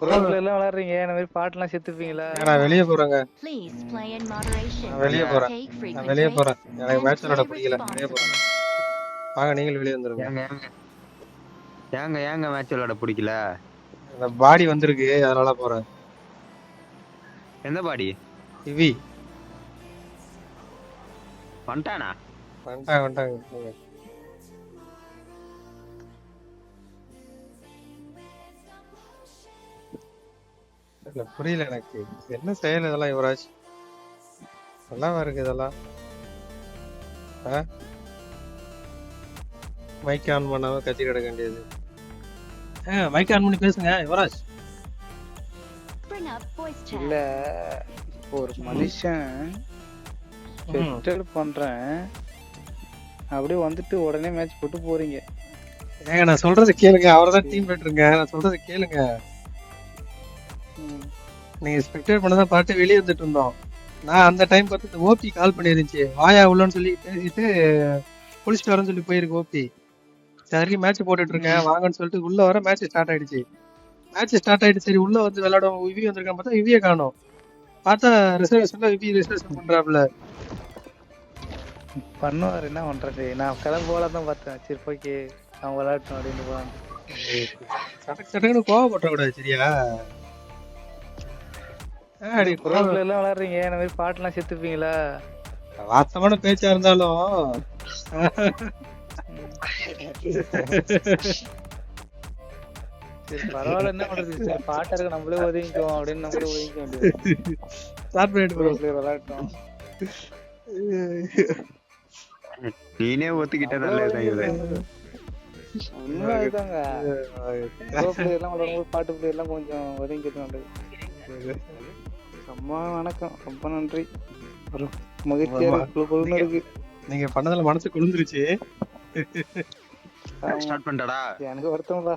குரோப்ல எல்லாம் விளையாடுறீங்க இந்த மாதிரி பாட்டுலாம் செத்துப்பீங்களா? நான் வெளியே போறேங்க. நான் வெளியே போறேன். நான் வெளியே போறேன். எனக்கு மேட்ச் விளையாட பிடிக்கல. வெளியே போறேன். வாங்க நீங்களும் வெளியே வந்துருங்க. ஏங்க மேட்ச் விளையாட பிடிக்கல? அந்த பாடி வந்திருக்கு அதனால போறேன். எந்த பாடி? இவி வந்துட்டானா? வந்துட்டாங்க. இல்ல புரியல எனக்கு என்ன செயல் இதெல்லாம் யுவராஜ்? நல்லாவா இருக்கு இதெல்லாம்? மைக் ஆன் பண்ணாம கத்தி கிடக்க வேண்டியது. மைக் ஆன் பண்ணி பேசுங்க யுவராஜ். இல்ல ஒரு மனுஷன் பண்றேன் அப்படியே வந்துட்டு உடனே மேட்ச் போட்டு போறீங்க. ஏங்க நான் சொல்றது கேளுங்க. அவர்தான் டீம் பெட்டுருங்க. நான் சொல்றது கேளுங்க. நீங்க ஸ்பெக்டேட் பண்ணதான் பார்த்து வெளியே வந்துட்டு இருந்தோம். நான் அந்த டைம் பார்த்து ஓபி கால் பண்ணிருந்துச்சு. வாயா உள்ளன்னு சொல்லி பேசிட்டு குளிச்சுட்டு வரேன்னு சொல்லி போயிருக்கு ஓபி. சரி மேட்ச் போட்டுட்டு இருக்கேன் வாங்கன்னு சொல்லிட்டு உள்ள வர மேட்ச் ஸ்டார்ட் ஆயிடுச்சு. சரி உள்ள வந்து விளையாடும் இவி வந்திருக்கான் பார்த்தா இவிய காணோம். பார்த்தா ரிசர்வேஷன்ல இவி ரிசர்வேஷன் பண்றாப்ல. பண்ணுவாரு என்ன பண்றது? நான் கிளம்ப போலதான் பார்த்தேன். சரி ஓகே நான் விளையாட்டோம் அப்படின்னு போறேன். சட்டக்குன்னு கோவப்பட்ட கூடாது சரியா? குரோப்ல எல்லாம் விளையாடுறீங்க இந்த மாதிரி பாட்டுலாம் செத்துப்பீங்களா? வாஸ்தவமான பேச்சா இருந்தாலும் சரி பரவாயில்ல என்ன பண்றது? சரி பாட்டா இருக்க நம்மளே ஒதுங்கிக்குவோம் அப்படின்னு நம்மளே ஒதுங்கிக்க வேண்டியது. விளையாட்டோம். நீனே ஒத்துக்கிட்ட நல்லதுதான் இது. உண்மைதாங்க. பாட்டு பிளேயர் எல்லாம் கொஞ்சம் ஒதுங்கிட்டு நல்லது. அம்மா வணக்கம், ரொம்ப நன்றி. ஒரு மகிழ்ச்சியா இருக்கு. நீங்க பண்ணதுல மனசு குளிர்ந்துருச்சு. ஸ்டார்ட் பண்ணிட்டடா. எனக்கு வருத்தம்டா.